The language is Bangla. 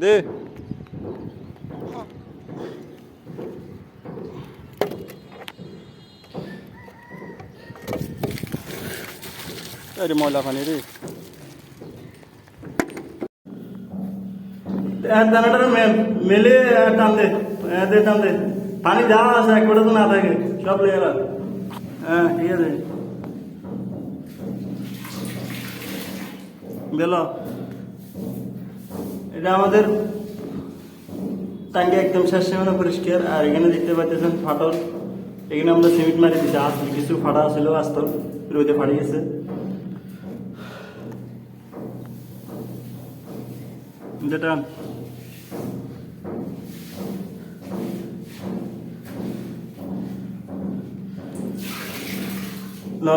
দে আরে ময়লা পানি রে দানাটার মেলে টান দে টান দে পানি যা আছে এক তো না থাকে সব লেগে গেল। হ্যাঁ ঠিক আছে বেল এটা আমাদের টাঙ্কি একদম শেষ সীমানা পরিষ্কার। আর এখানে দেখতে পাচ্ছেন ফাটল, এখানে আমরা সিমেন্ট মারি দিচ্ছি। আজ কিছু ফাটা ছিল আস্তর রোদে ফাড়ি গেছে। যেটা ল